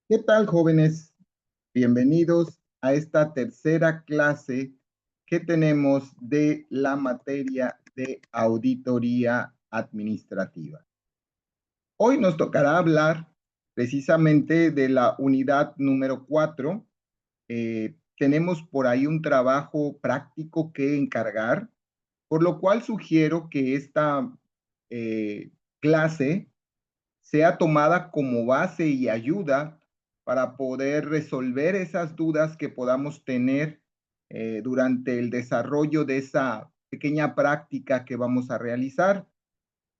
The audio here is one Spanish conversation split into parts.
¿Qué tal, jóvenes? Bienvenidos a esta tercera clase que tenemos de la materia de auditoría administrativa. Hoy nos tocará hablar precisamente de la unidad número 4. Tenemos por ahí un trabajo práctico que encargar, por lo cual sugiero que esta clase sea tomada como base y ayuda para poder resolver esas dudas que podamos tener durante el desarrollo de esa pequeña práctica que vamos a realizar.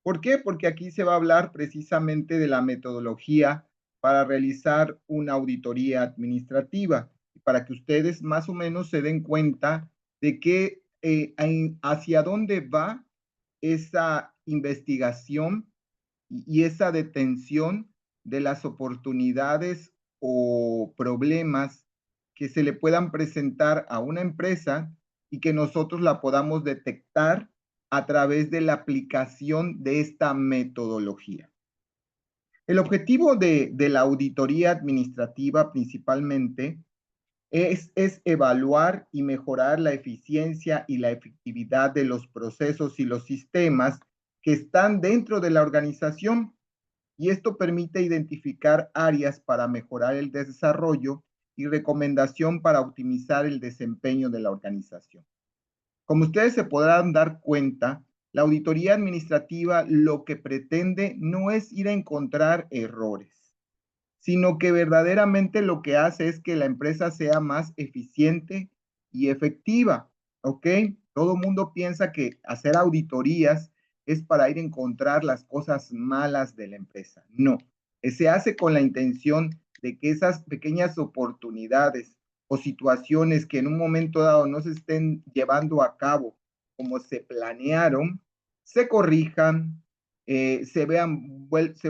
¿Por qué? Porque aquí se va a hablar precisamente de la metodología para realizar una auditoría administrativa, para que ustedes más o menos se den cuenta de que hacia dónde va esa investigación y esa detención de las oportunidades o problemas que se le puedan presentar a una empresa y que nosotros la podamos detectar a través de la aplicación de esta metodología. El objetivo de la auditoría administrativa principalmente es evaluar y mejorar la eficiencia y la efectividad de los procesos y los sistemas que están dentro de la organización, y esto permite identificar áreas para mejorar el desarrollo y recomendación para optimizar el desempeño de la organización. Como ustedes se podrán dar cuenta, la auditoría administrativa lo que pretende no es ir a encontrar errores, sino que verdaderamente lo que hace es que la empresa sea más eficiente y efectiva, ¿ok? Todo el mundo piensa que hacer auditorías es para ir a encontrar las cosas malas de la empresa. No, se hace con la intención de que esas pequeñas oportunidades o situaciones que en un momento dado no se estén llevando a cabo como se planearon, se corrijan, se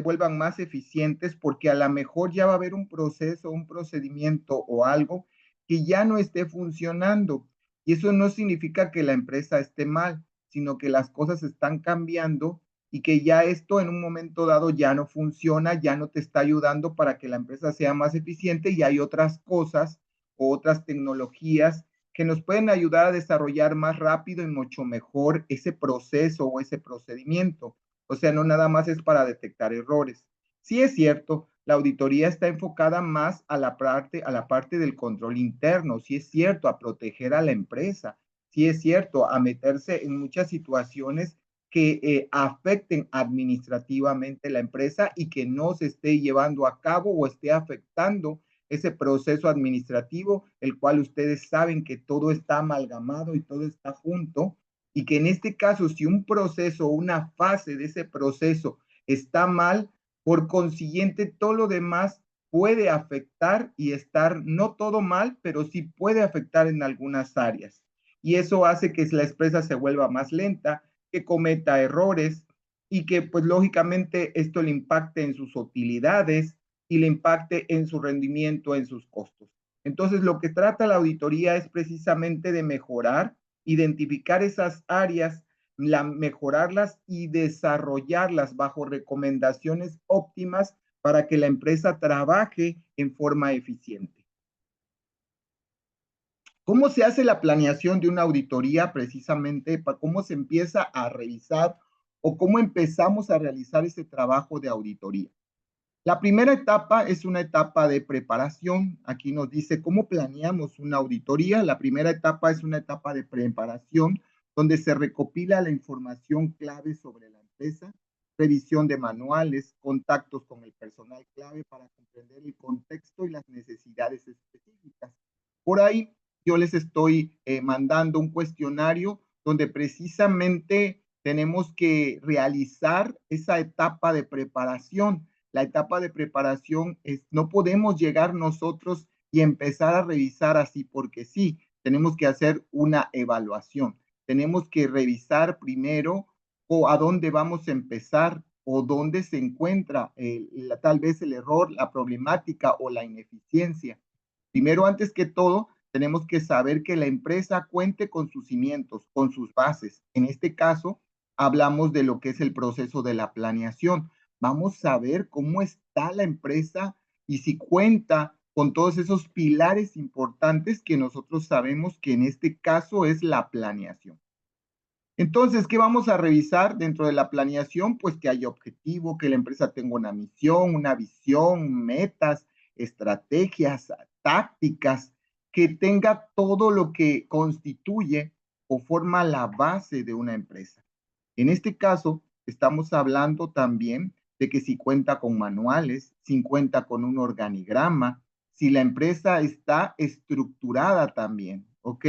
vuelvan más eficientes, porque a lo mejor ya va a haber un proceso, un procedimiento o algo que ya no esté funcionando. Y eso no significa que la empresa esté mal, sino que las cosas están cambiando y que ya esto en un momento dado ya no funciona, ya no te está ayudando para que la empresa sea más eficiente, y hay otras cosas o otras tecnologías que nos pueden ayudar a desarrollar más rápido y mucho mejor ese proceso o ese procedimiento. O sea, no nada más es para detectar errores. Sí es cierto, la auditoría está enfocada más a la parte del control interno. Sí es cierto, a proteger a la empresa. Sí es cierto, a meterse en muchas situaciones que afecten administrativamente la empresa y que no se esté llevando a cabo o esté afectando ese proceso administrativo, el cual ustedes saben que todo está amalgamado y todo está junto, y que en este caso, si un proceso o una fase de ese proceso está mal, por consiguiente, todo lo demás puede afectar y estar no todo mal, pero sí puede afectar en algunas áreas. Y eso hace que la empresa se vuelva más lenta, que cometa errores y que pues lógicamente esto le impacte en sus utilidades y le impacte en su rendimiento, en sus costos. Entonces, lo que trata la auditoría es precisamente de mejorar, identificar esas áreas, mejorarlas y desarrollarlas bajo recomendaciones óptimas para que la empresa trabaje en forma eficiente. ¿Cómo se hace la planeación de una auditoría precisamente? ¿Cómo se empieza a revisar o cómo empezamos a realizar ese trabajo de auditoría? La primera etapa es una etapa de preparación. Aquí nos dice cómo planeamos una auditoría. La primera etapa es una etapa de preparación donde se recopila la información clave sobre la empresa, revisión de manuales, contactos con el personal clave para comprender el contexto y las necesidades específicas. Por ahí yo les estoy mandando un cuestionario donde precisamente tenemos que realizar esa etapa de preparación. La etapa de preparación es, no podemos llegar nosotros y empezar a revisar así porque sí, tenemos que hacer una evaluación. Tenemos que revisar primero o a dónde vamos a empezar o dónde se encuentra tal vez el error, la problemática o la ineficiencia. Primero, antes que todo, tenemos que saber que la empresa cuente con sus cimientos, con sus bases. En este caso, hablamos de lo que es el proceso de la planeación. Vamos a ver cómo está la empresa y si cuenta con todos esos pilares importantes que nosotros sabemos que en este caso es la planeación. Entonces, ¿qué vamos a revisar dentro de la planeación? Pues que haya objetivo, que la empresa tenga una misión, una visión, metas, estrategias, tácticas, que tenga todo lo que constituye o forma la base de una empresa. En este caso, estamos hablando también de que si cuenta con manuales, si cuenta con un organigrama, si la empresa está estructurada también, ¿ok?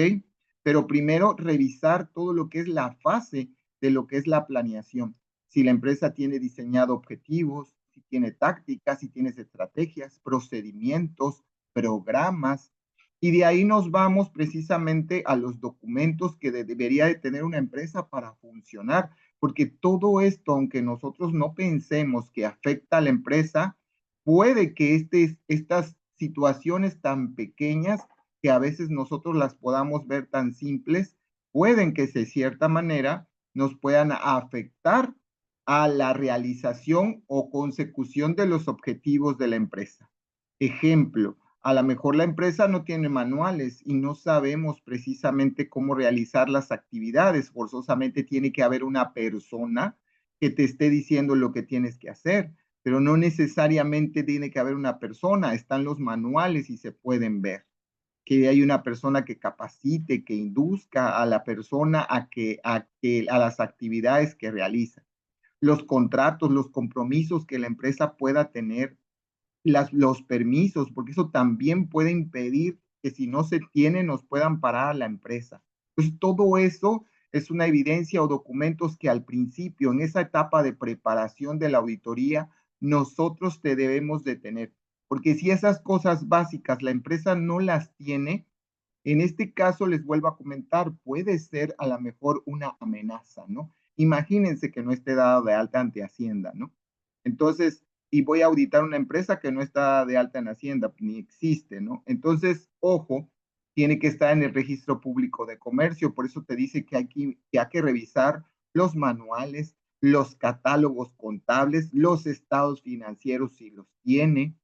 Pero primero revisar todo lo que es la fase de lo que es la planeación. Si la empresa tiene diseñado objetivos, si tiene tácticas, si tiene estrategias, procedimientos, programas, y de ahí nos vamos precisamente a los documentos que debería de tener una empresa para funcionar, porque todo esto, aunque nosotros no pensemos que afecta a la empresa, puede que estas situaciones tan pequeñas, que a veces nosotros las podamos ver tan simples, pueden que de cierta manera nos puedan afectar a la realización o consecución de los objetivos de la empresa. Ejemplo, a lo mejor la empresa no tiene manuales y no sabemos precisamente cómo realizar las actividades. Forzosamente tiene que haber una persona que te esté diciendo lo que tienes que hacer, pero no necesariamente tiene que haber una persona. Están los manuales y se pueden ver que hay una persona que capacite, que induzca a la persona a las actividades que realiza. Los contratos, los compromisos que la empresa pueda tener, los permisos, porque eso también puede impedir que si no se tiene nos puedan parar a la empresa. Entonces, todo eso es una evidencia o documentos que al principio, en esa etapa de preparación de la auditoría, nosotros te debemos de tener. Porque si esas cosas básicas la empresa no las tiene, en este caso les vuelvo a comentar, puede ser a lo mejor una amenaza, ¿no? Imagínense que no esté dado de alta ante Hacienda, ¿no? Entonces, y voy a auditar una empresa que no está de alta en Hacienda, ni existe, ¿no? Entonces, ojo, tiene que estar en el registro público de comercio, por eso te dice que hay que revisar los manuales, los catálogos contables, los estados financieros si los tiene,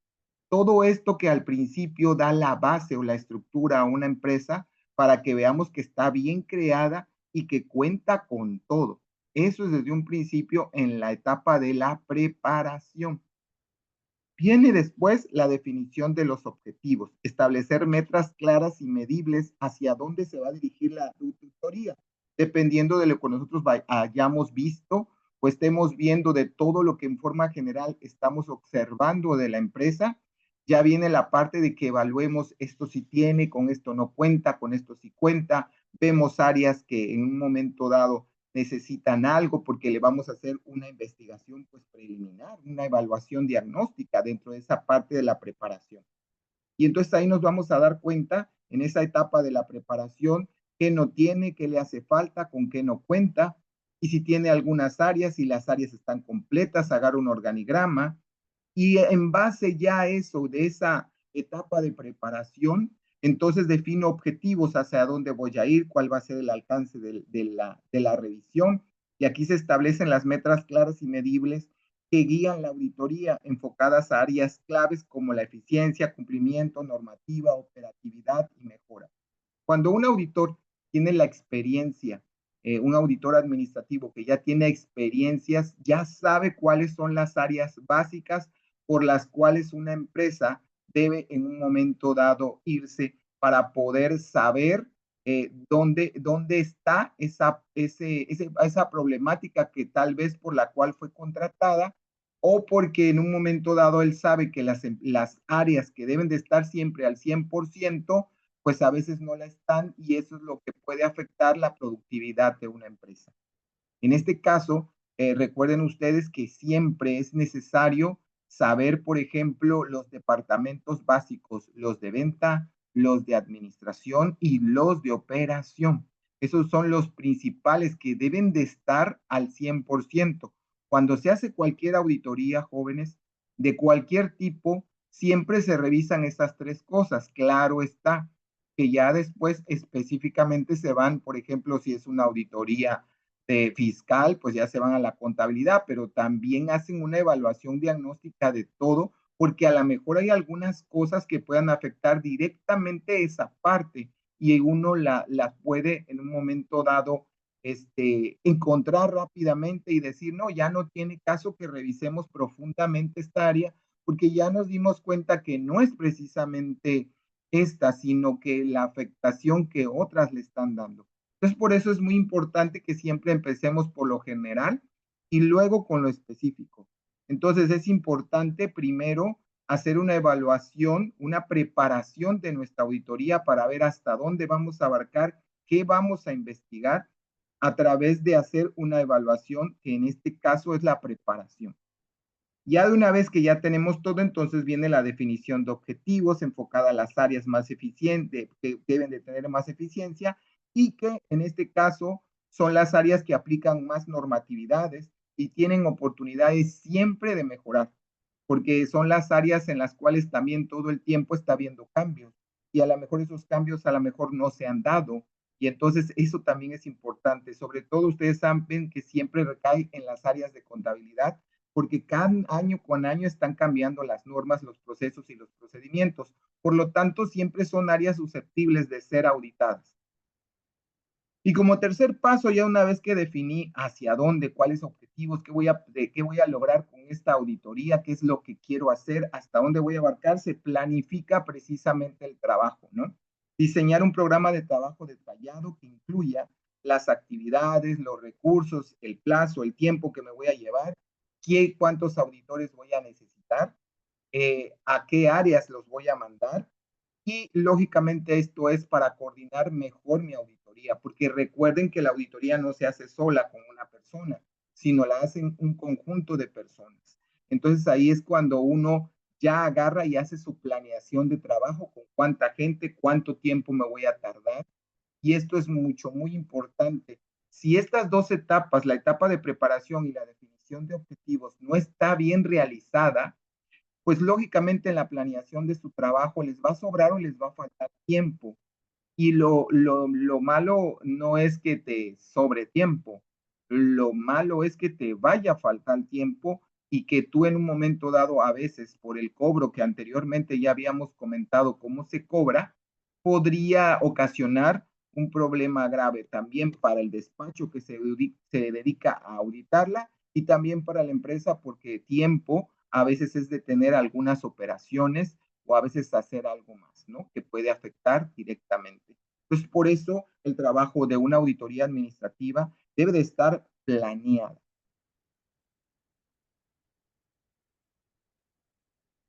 todo esto que al principio da la base o la estructura a una empresa para que veamos que está bien creada y que cuenta con todo. Eso es desde un principio en la etapa de la preparación. Viene después la definición de los objetivos, establecer metas claras y medibles hacia dónde se va a dirigir la auditoría, dependiendo de lo que nosotros hayamos visto o estemos viendo de todo lo que en forma general estamos observando de la empresa. Ya viene la parte de que evaluemos esto si tiene, con esto no cuenta, con esto sí cuenta. Vemos áreas que en un momento dado necesitan algo porque le vamos a hacer una investigación pues preliminar, una evaluación diagnóstica dentro de esa parte de la preparación. Y entonces ahí nos vamos a dar cuenta en esa etapa de la preparación qué no tiene, qué le hace falta, con qué no cuenta, y si tiene algunas áreas, si las áreas están completas, hacer un organigrama, y en base ya a eso, de esa etapa de preparación, entonces defino objetivos hacia dónde voy a ir, cuál va a ser el alcance de la revisión. Y aquí se establecen las metas claras y medibles que guían la auditoría enfocadas a áreas claves como la eficiencia, cumplimiento, normativa, operatividad y mejora. Cuando un auditor tiene la experiencia, un auditor administrativo que ya tiene experiencias, ya sabe cuáles son las áreas básicas por las cuales una empresa debe en un momento dado irse para poder saber dónde está esa problemática que tal vez por la cual fue contratada o porque en un momento dado él sabe que las áreas que deben de estar siempre al 100%, pues a veces no la están y eso es lo que puede afectar la productividad de una empresa. En este caso, recuerden ustedes que siempre es necesario saber, por ejemplo, los departamentos básicos, los de venta, los de administración y los de operación. Esos son los principales que deben de estar al 100%. Cuando se hace cualquier auditoría, jóvenes, de cualquier tipo, siempre se revisan estas tres cosas. Claro está que ya después específicamente se van, por ejemplo, si es una auditoría fiscal, pues ya se van a la contabilidad, pero también hacen una evaluación diagnóstica de todo porque a lo mejor hay algunas cosas que puedan afectar directamente esa parte y uno la puede en un momento dado encontrar rápidamente y decir, no, ya no tiene caso que revisemos profundamente esta área, porque ya nos dimos cuenta que no es precisamente esta, sino que la afectación que otras le están dando. Entonces, por eso es muy importante que siempre empecemos por lo general y luego con lo específico. Entonces, es importante primero hacer una evaluación, una preparación de nuestra auditoría para ver hasta dónde vamos a abarcar, qué vamos a investigar a través de hacer una evaluación, que en este caso es la preparación. Ya de una vez que ya tenemos todo, entonces viene la definición de objetivos enfocada a las áreas más eficientes, que deben de tener más eficiencia y que en este caso son las áreas que aplican más normatividades y tienen oportunidades siempre de mejorar, porque son las áreas en las cuales también todo el tiempo está habiendo cambios y a lo mejor esos cambios a lo mejor no se han dado. Y entonces eso también es importante. Sobre todo ustedes saben que siempre recae en las áreas de contabilidad, porque cada año con año están cambiando las normas, los procesos y los procedimientos. Por lo tanto, siempre son áreas susceptibles de ser auditadas. Y como tercer paso, ya una vez que definí hacia dónde, cuáles objetivos, qué voy a lograr con esta auditoría, qué es lo que quiero hacer, hasta dónde voy a abarcar, se planifica precisamente el trabajo, ¿no? Diseñar un programa de trabajo detallado que incluya las actividades, los recursos, el plazo, el tiempo que me voy a llevar, cuántos auditores voy a necesitar, a qué áreas los voy a mandar, y lógicamente esto es para coordinar mejor mi auditoría, porque recuerden que la auditoría no se hace sola con una persona, sino la hacen un conjunto de personas. Entonces ahí es cuando uno ya agarra y hace su planeación de trabajo, con cuánta gente, cuánto tiempo me voy a tardar. Y esto es mucho, muy importante. Si estas dos etapas, la etapa de preparación y la definición de objetivos, no está bien realizada, pues lógicamente en la planeación de su trabajo les va a sobrar o les va a faltar tiempo. Y lo malo no es que te sobre tiempo, lo malo es que te vaya a faltar tiempo y que tú en un momento dado, a veces por el cobro que anteriormente ya habíamos comentado cómo se cobra, podría ocasionar un problema grave también para el despacho que se dedica a auditarla y también para la empresa, porque tiempo a veces es detener algunas operaciones o a veces hacer algo más, ¿no? Que puede afectar directamente. Entonces, por eso el trabajo de una auditoría administrativa debe de estar planeada.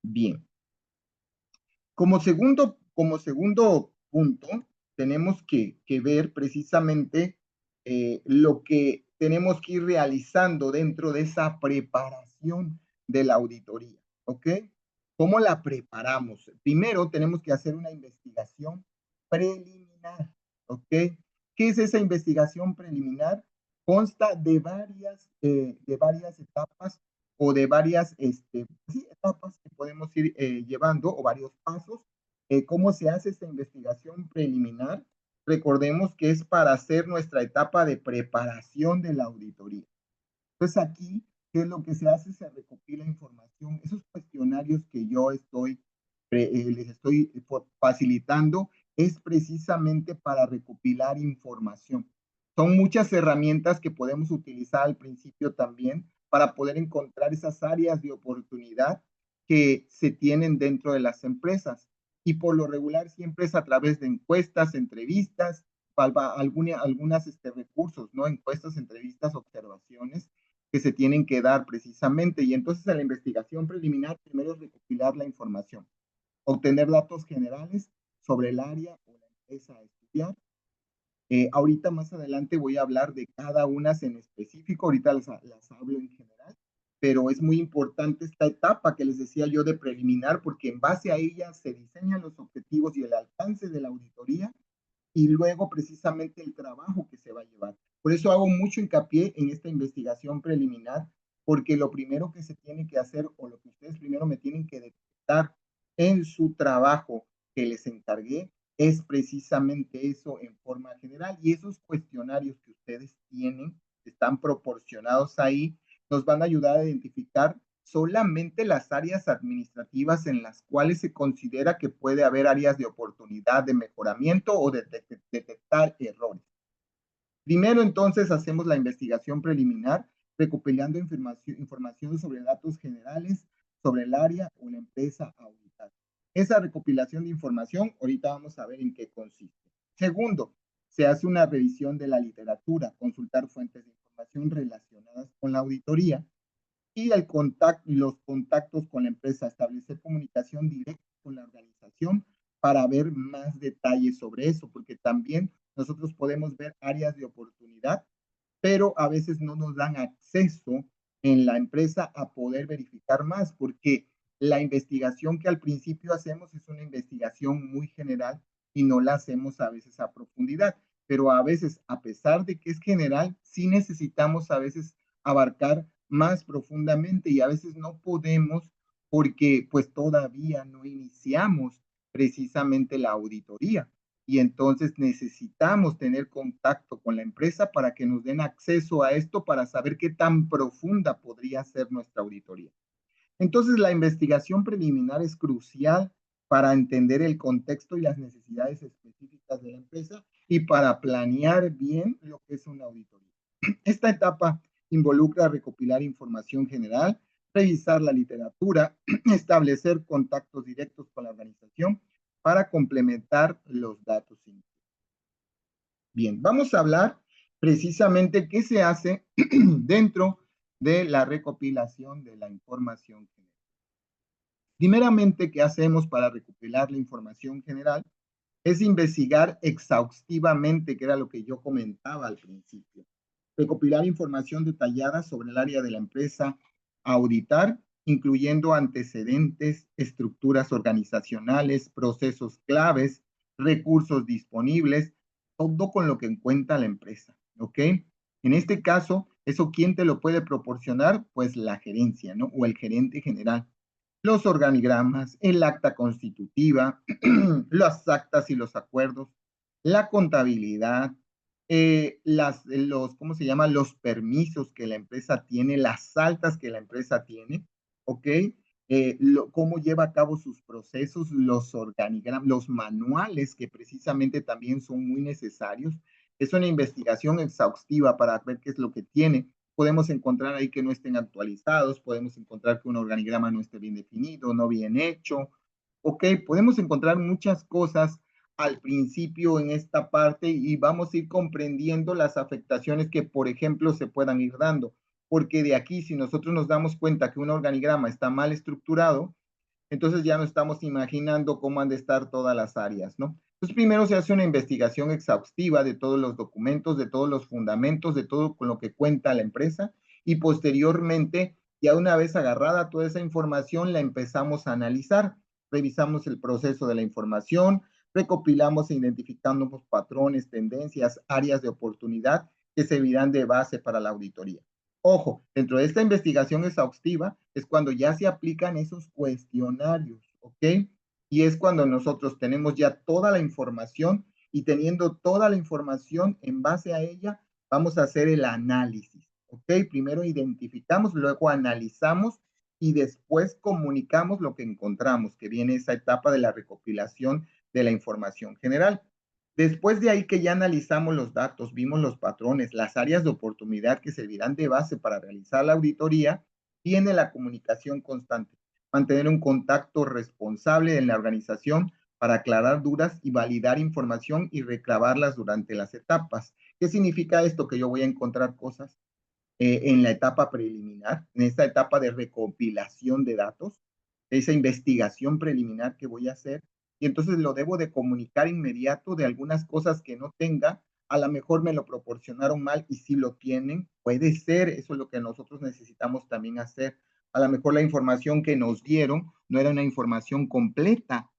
Bien. Como segundo punto, tenemos que ver precisamente lo que tenemos que ir realizando dentro de esa preparación de la auditoría, ¿ok? ¿Cómo la preparamos? Primero tenemos que hacer una investigación preliminar, ¿ok? ¿Qué es esa investigación preliminar? Consta de varias etapas o de varias sí, etapas que podemos ir llevando o varios pasos. ¿Cómo se hace esta investigación preliminar? Recordemos que es para hacer nuestra etapa de preparación de la auditoría. Entonces aquí, ¿qué es lo que se hace? Se recopila información. Esos cuestionarios que yo les estoy facilitando es precisamente para recopilar información. Son muchas herramientas que podemos utilizar al principio también para poder encontrar esas áreas de oportunidad que se tienen dentro de las empresas. Y por lo regular siempre es a través de encuestas, entrevistas, algunas recursos, ¿no? Encuestas, entrevistas, observaciones que se tienen que dar precisamente. Y entonces en la investigación preliminar primero es recopilar la información, obtener datos generales sobre el área o la empresa a estudiar. Ahorita más adelante voy a hablar de cada una en específico, ahorita las hablo en general, pero es muy importante esta etapa que les decía yo de preliminar, porque en base a ella se diseñan los objetivos y el alcance de la auditoría y luego precisamente el trabajo que se va a llevar. Por eso hago mucho hincapié en esta investigación preliminar, porque lo primero que se tiene que hacer o lo que ustedes primero me tienen que detectar en su trabajo que les encargué es precisamente eso en forma general. Y esos cuestionarios que ustedes tienen, están proporcionados ahí, nos van a ayudar a identificar solamente las áreas administrativas en las cuales se considera que puede haber áreas de oportunidad de mejoramiento o de detectar errores. Primero, entonces, hacemos la investigación preliminar, recopilando información sobre datos generales, sobre el área o la empresa a auditar. Esa recopilación de información, ahorita vamos a ver en qué consiste. Segundo, se hace una revisión de la literatura, consultar fuentes de información relacionadas con la auditoría y los contactos con la empresa, establecer comunicación directa con la organización para ver más detalles sobre eso, porque también nosotros podemos ver áreas de oportunidad, pero a veces no nos dan acceso en la empresa a poder verificar más, porque la investigación que al principio hacemos es una investigación muy general y no la hacemos a veces a profundidad, pero a veces, a pesar de que es general, sí necesitamos a veces abarcar más profundamente y a veces no podemos porque pues todavía no iniciamos precisamente la auditoría y entonces necesitamos tener contacto con la empresa para que nos den acceso a esto para saber qué tan profunda podría ser nuestra auditoría. Entonces, la investigación preliminar es crucial para entender el contexto y las necesidades específicas de la empresa y para planear bien lo que es una auditoría. Esta etapa involucra recopilar información general, revisar la literatura, establecer contactos directos con la organización para complementar los datos. Bien, vamos a hablar precisamente qué se hace dentro de la recopilación de la información general. Primeramente, ¿qué hacemos para recopilar la información general? Es investigar exhaustivamente, que era lo que yo comentaba al principio. Recopilar información detallada sobre el área de la empresa, auditar, incluyendo antecedentes, estructuras organizacionales, procesos claves, recursos disponibles, todo con lo que encuentra la empresa, ¿ok? En este caso, ¿eso quién te lo puede proporcionar? Pues la gerencia, ¿no? O el gerente general. Los organigramas, el acta constitutiva, las actas y los acuerdos, la contabilidad, ¿cómo se llama? Los permisos que la empresa tiene, las altas que la empresa tiene, ¿ok? Cómo lleva a cabo sus procesos, los organigramas, los manuales que precisamente también son muy necesarios. Es una investigación exhaustiva para ver qué es lo que tiene. Podemos encontrar ahí que no estén actualizados, podemos encontrar que un organigrama no esté bien definido, no bien hecho. Ok, podemos encontrar muchas cosas al principio en esta parte y vamos a ir comprendiendo las afectaciones que, por ejemplo, se puedan ir dando. Porque de aquí, si nosotros nos damos cuenta que un organigrama está mal estructurado, entonces ya no estamos imaginando cómo han de estar todas las áreas, ¿no? Entonces primero se hace una investigación exhaustiva de todos los documentos, de todos los fundamentos, de todo con lo que cuenta la empresa y posteriormente, ya una vez agarrada toda esa información, la empezamos a analizar, revisamos el proceso de la información, recopilamos e identificamos patrones, tendencias, áreas de oportunidad que servirán de base para la auditoría. Ojo, dentro de esta investigación exhaustiva es cuando ya se aplican esos cuestionarios, ¿ok? Y es cuando nosotros tenemos ya toda la información y teniendo toda la información en base a ella, vamos a hacer el análisis, ¿ok? Primero identificamos, luego analizamos y después comunicamos lo que encontramos, que viene esa etapa de la recopilación de la información general. Después de ahí que ya analizamos los datos, vimos los patrones, las áreas de oportunidad que servirán de base para realizar la auditoría, viene la comunicación constante, mantener un contacto responsable en la organización para aclarar dudas y validar información y reclamarlas durante las etapas. ¿Qué significa esto? Que yo voy a encontrar cosas en la etapa preliminar, en esta etapa de recopilación de datos, esa investigación preliminar que voy a hacer, y entonces lo debo de comunicar inmediato de algunas cosas que no tenga, a lo mejor me lo proporcionaron mal y si lo tienen, puede ser, eso es lo que nosotros necesitamos también hacer. A lo mejor la información que nos dieron no era una información completa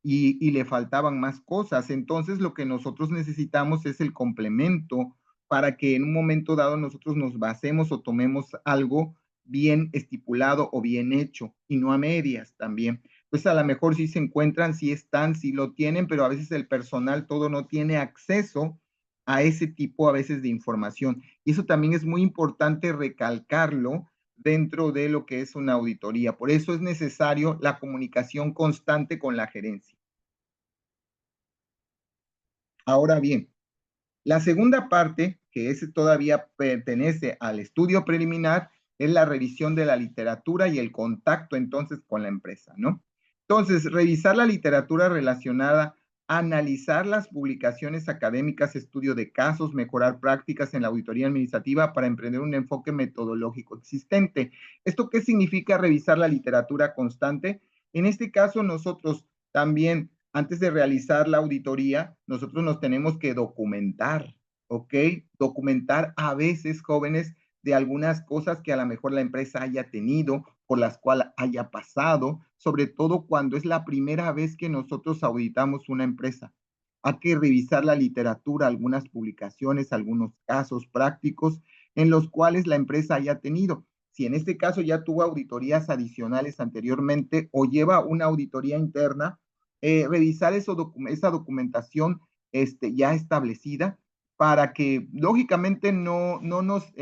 y le faltaban más cosas. Entonces lo que nosotros necesitamos es el complemento para que en un momento dado nosotros nos basemos o tomemos algo bien estipulado o bien hecho y no a medias también. Pues a lo mejor sí se encuentran, sí están, sí lo tienen, pero a veces el personal todo no tiene acceso a ese tipo a veces de información. Y eso también es muy importante recalcarlo dentro de lo que es una auditoría. Por eso es necesario la comunicación constante con la gerencia. Ahora bien, la segunda parte, que ese todavía pertenece al estudio preliminar, es la revisión de la literatura y el contacto entonces con la empresa, ¿no? Entonces, revisar la literatura relacionada, analizar las publicaciones académicas, estudio de casos, mejorar prácticas en la auditoría administrativa para emprender un enfoque metodológico existente. ¿Esto qué significa revisar la literatura constante? En este caso, nosotros también antes de realizar la auditoría, nosotros nos tenemos que documentar, ¿ok? Documentar a veces, jóvenes, de algunas cosas que a lo mejor la empresa haya tenido, por las cuales haya pasado, sobre todo cuando es la primera vez que nosotros auditamos una empresa. Hay que revisar la literatura, algunas publicaciones, algunos casos prácticos en los cuales la empresa haya tenido. Si en este caso ya tuvo auditorías adicionales anteriormente o lleva una auditoría interna, revisar esa documentación ya establecida para que lógicamente no nos,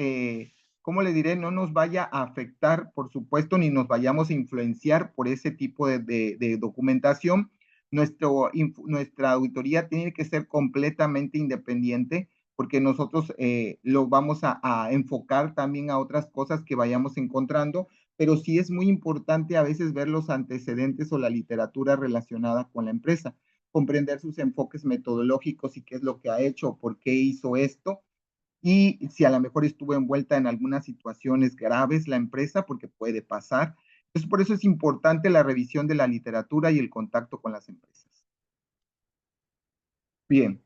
¿cómo le diré? No nos vaya a afectar, por supuesto, ni nos vayamos a influenciar por ese tipo de documentación. Nuestra auditoría tiene que ser completamente independiente porque nosotros lo vamos a enfocar también a otras cosas que vayamos encontrando, pero sí es muy importante a veces ver los antecedentes o la literatura relacionada con la empresa, comprender sus enfoques metodológicos y qué es lo que ha hecho, por qué hizo esto, y si a lo mejor estuvo envuelta en algunas situaciones graves la empresa, porque puede pasar. Entonces, por eso es importante la revisión de la literatura y el contacto con las empresas. Bien.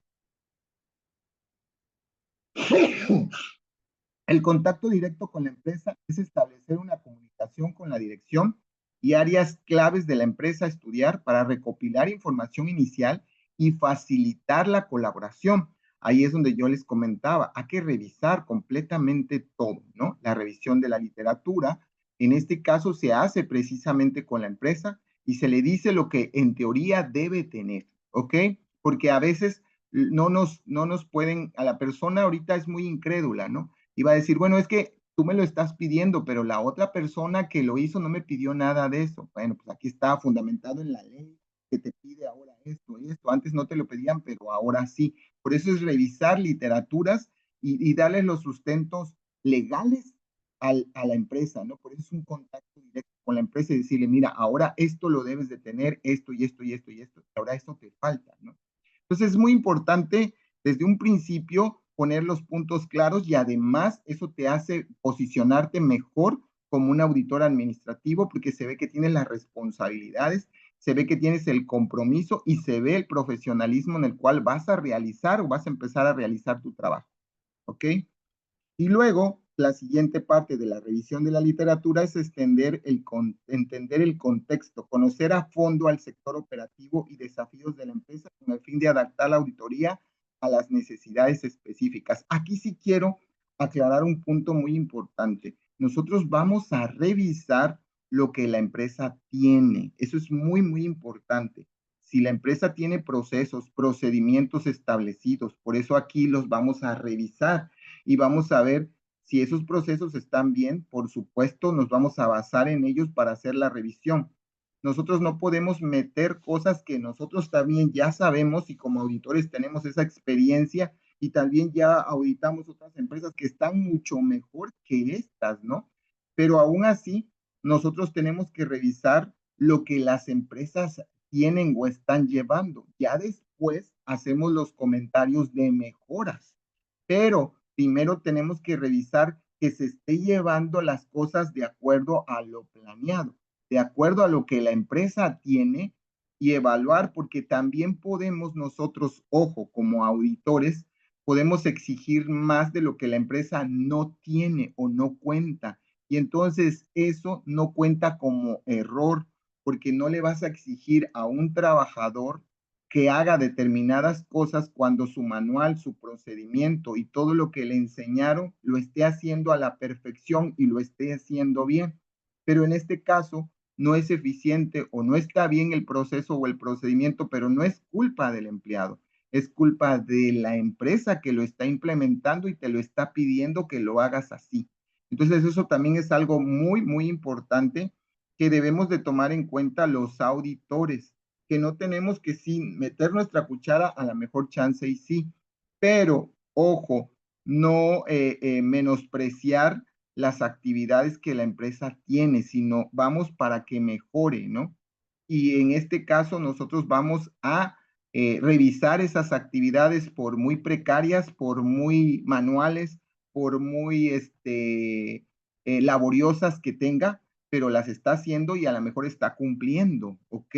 El contacto directo con la empresa es establecer una comunicación con la dirección y áreas claves de la empresa a estudiar para recopilar información inicial y facilitar la colaboración. Ahí es donde yo les comentaba, hay que revisar completamente todo, ¿no? La revisión de la literatura, en este caso se hace precisamente con la empresa y se le dice lo que en teoría debe tener, ¿ok? Porque a veces no nos pueden, a la persona ahorita es muy incrédula, ¿no? Iba a decir, bueno, es que tú me lo estás pidiendo, pero la otra persona que lo hizo no me pidió nada de eso. Bueno, pues aquí está fundamentado en la ley que te pide ahora esto y esto. Antes no te lo pedían, pero ahora sí. Por eso es revisar literaturas y darles los sustentos legales a la empresa, ¿no? Por eso es un contacto directo con la empresa y decirle, mira, ahora esto lo debes de tener, esto y esto y esto y esto, ahora esto te falta, ¿no? Entonces es muy importante desde un principio poner los puntos claros y además eso te hace posicionarte mejor como un auditor administrativo porque se ve que tienes las responsabilidades, se ve que tienes el compromiso y se ve el profesionalismo en el cual vas a realizar o vas a empezar a realizar tu trabajo. ¿Ok? Y luego, la siguiente parte de la revisión de la literatura es entender el contexto, conocer a fondo al sector operativo y desafíos de la empresa con el fin de adaptar la auditoría a las necesidades específicas. Aquí sí quiero aclarar un punto muy importante. Nosotros vamos a revisar lo que la empresa tiene. Eso es muy, muy importante. Si la empresa tiene procesos, procedimientos establecidos, por eso aquí los vamos a revisar y vamos a ver si esos procesos están bien. Por supuesto, nos vamos a basar en ellos para hacer la revisión. Nosotros no podemos meter cosas que nosotros también ya sabemos y como auditores tenemos esa experiencia y también ya auditamos otras empresas que están mucho mejor que estas, ¿no? Pero aún así, nosotros tenemos que revisar lo que las empresas tienen o están llevando. Ya después hacemos los comentarios de mejoras, pero primero tenemos que revisar que se esté llevando las cosas de acuerdo a lo planeado, de acuerdo a lo que la empresa tiene y evaluar, porque también podemos nosotros, ojo, como auditores, podemos exigir más de lo que la empresa no tiene o no cuenta. Y entonces eso no cuenta como error, porque no le vas a exigir a un trabajador que haga determinadas cosas cuando su manual, su procedimiento y todo lo que le enseñaron lo esté haciendo a la perfección y lo esté haciendo bien. Pero en este caso no es eficiente o no está bien el proceso o el procedimiento, pero no es culpa del empleado, es culpa de la empresa que lo está implementando y te lo está pidiendo que lo hagas así. Entonces, eso también es algo muy, muy importante que debemos de tomar en cuenta los auditores, que no tenemos que sin meter nuestra cuchara a la mejor chance y sí, pero ojo, no menospreciar las actividades que la empresa tiene, sino vamos para que mejore, ¿no? Y en este caso nosotros vamos a revisar esas actividades por muy precarias, por muy manuales, por muy laboriosas que tenga, pero las está haciendo y a lo mejor está cumpliendo, ¿ok?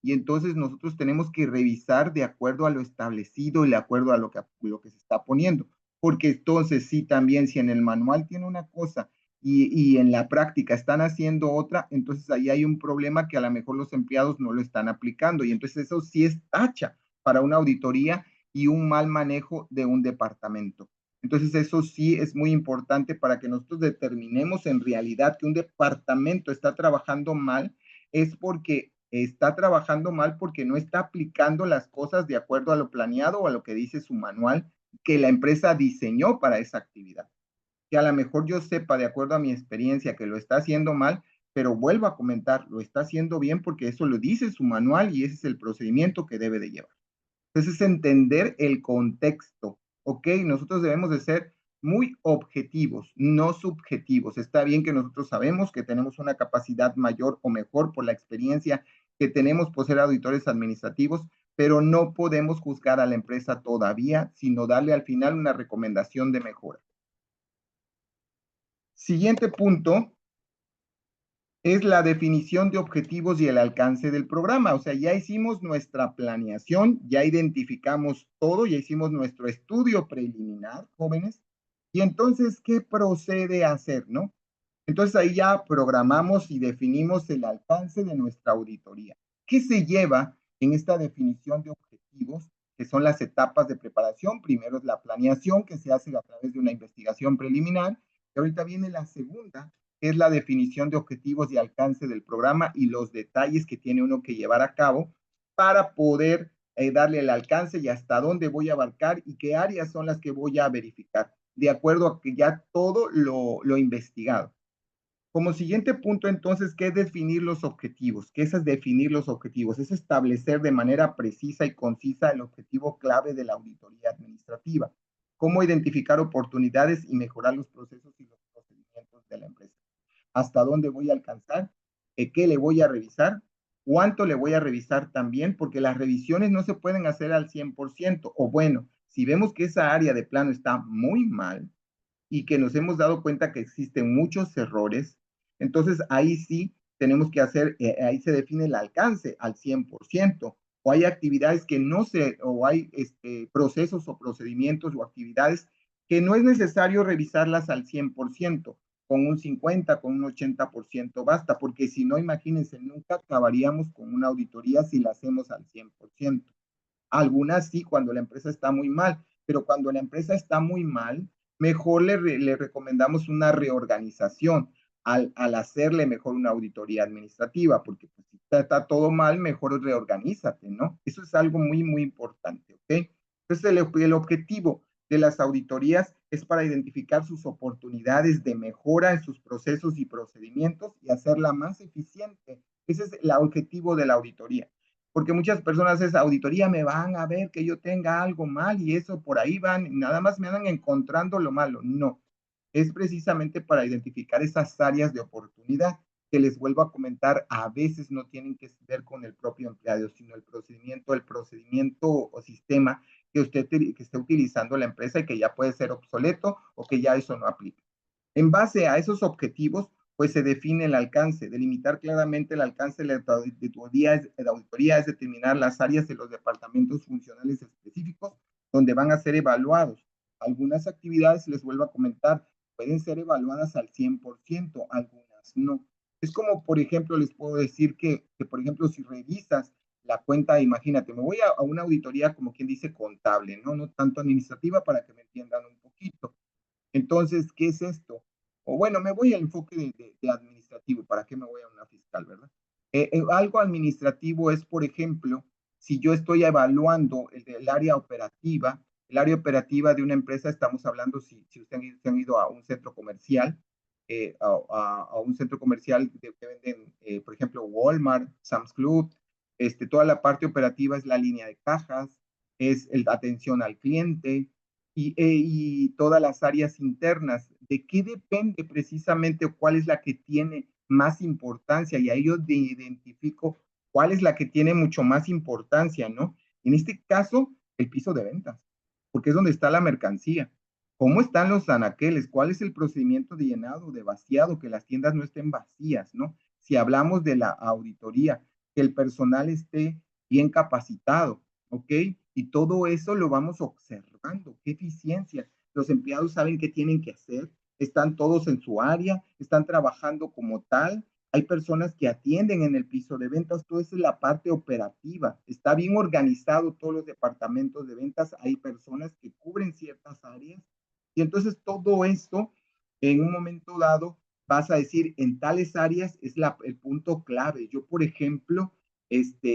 Y entonces nosotros tenemos que revisar de acuerdo a lo establecido y de acuerdo a lo que se está poniendo. Porque entonces sí, también si en el manual tiene una cosa y en la práctica están haciendo otra, entonces ahí hay un problema que a lo mejor los empleados no lo están aplicando. Y entonces eso sí es tacha para una auditoría y un mal manejo de un departamento. Entonces eso sí es muy importante para que nosotros determinemos en realidad que un departamento está trabajando mal, es porque está trabajando mal porque no está aplicando las cosas de acuerdo a lo planeado o a lo que dice su manual que la empresa diseñó para esa actividad. Que a lo mejor yo sepa, de acuerdo a mi experiencia, que lo está haciendo mal, pero vuelvo a comentar, lo está haciendo bien porque eso lo dice su manual y ese es el procedimiento que debe de llevar. Entonces es entender el contexto, ¿ok? Nosotros debemos de ser muy objetivos, no subjetivos. Está bien que nosotros sabemos que tenemos una capacidad mayor o mejor por la experiencia que tenemos por ser auditores administrativos, pero no podemos juzgar a la empresa todavía, sino darle al final una recomendación de mejora. Siguiente punto es la definición de objetivos y el alcance del programa. O sea, ya hicimos nuestra planeación, ya identificamos todo, ya hicimos nuestro estudio preliminar, jóvenes. Y entonces, ¿qué procede a hacer, no? Entonces ahí ya programamos y definimos el alcance de nuestra auditoría. ¿Qué se lleva en esta definición de objetivos? Que son las etapas de preparación. Primero es la planeación, que se hace a través de una investigación preliminar. Y ahorita viene la segunda, que es la definición de objetivos y alcance del programa y los detalles que tiene uno que llevar a cabo para poder darle el alcance y hasta dónde voy a abarcar y qué áreas son las que voy a verificar, de acuerdo a que ya todo lo investigado. Como siguiente punto, entonces, ¿qué es definir los objetivos? ¿Qué es definir los objetivos? Es establecer de manera precisa y concisa el objetivo clave de la auditoría administrativa. Cómo identificar oportunidades y mejorar los procesos y los procedimientos de la empresa. ¿Hasta dónde voy a alcanzar? ¿Qué le voy a revisar? ¿Cuánto le voy a revisar también? Porque las revisiones no se pueden hacer al 100%. O bueno, si vemos que esa área de plano está muy mal, y que nos hemos dado cuenta que existen muchos errores, entonces ahí sí tenemos que hacer, ahí se define el alcance al 100%, o hay actividades que no se, o hay procesos o procedimientos o actividades que no es necesario revisarlas al 100%, con un 50, con un 80% basta, porque si no, imagínense, nunca acabaríamos con una auditoría si la hacemos al 100%. Algunas sí, cuando la empresa está muy mal, pero cuando la empresa está muy mal, mejor le recomendamos una reorganización al hacerle mejor una auditoría administrativa, porque pues, si está todo mal, mejor reorganízate, ¿no? Eso es algo muy, muy importante, ¿ok? Entonces, el objetivo de las auditorías es para identificar sus oportunidades de mejora en sus procesos y procedimientos y hacerla más eficiente. Ese es el objetivo de la auditoría, porque muchas personas es auditoría, me van a ver que yo tenga algo mal y eso por ahí van, nada más me van encontrando lo malo. No, es precisamente para identificar esas áreas de oportunidad que les vuelvo a comentar, a veces no tienen que ver con el propio empleado, sino el procedimiento o sistema que usted que esté utilizando la empresa y que ya puede ser obsoleto o que ya eso no aplica. En base a esos objetivos, pues se define el alcance. Delimitar claramente el alcance de la auditoría es determinar las áreas de los departamentos funcionales específicos donde van a ser evaluados. Algunas actividades, les vuelvo a comentar, pueden ser evaluadas al 100%, algunas no. Es como, por ejemplo, les puedo decir que por ejemplo, si revisas la cuenta, imagínate, me voy a una auditoría como quien dice contable, ¿no? No tanto administrativa para que me entiendan un poquito. Entonces, ¿qué es esto? O bueno, me voy al enfoque de administrativo, ¿para qué me voy a una fiscal, verdad? Algo administrativo es, por ejemplo, si yo estoy evaluando el área operativa, el área operativa de una empresa, estamos hablando si ustedes han ido a un centro comercial, a un centro comercial que venden, por ejemplo, Walmart, Sam's Club. Toda la parte operativa es la línea de cajas, es la atención al cliente y todas las áreas internas. ¿De qué depende precisamente cuál es la que tiene más importancia? Y ahí yo identifico cuál es la que tiene mucho más importancia, ¿no? En este caso, el piso de ventas, porque es donde está la mercancía. ¿Cómo están los anaqueles? ¿Cuál es el procedimiento de llenado, de vaciado? Que las tiendas no estén vacías, ¿no? Si hablamos de la auditoría, que el personal esté bien capacitado, ¿ok? Y todo eso lo vamos observando. ¿Qué eficiencia? Los empleados saben qué tienen que hacer, están todos en su área, están trabajando como tal. Hay personas que atienden en el piso de ventas, todo eso es la parte operativa. Está bien organizado todos los departamentos de ventas, hay personas que cubren ciertas áreas y entonces todo esto, en un momento dado, vas a decir, en tales áreas es el punto clave. Yo, por ejemplo,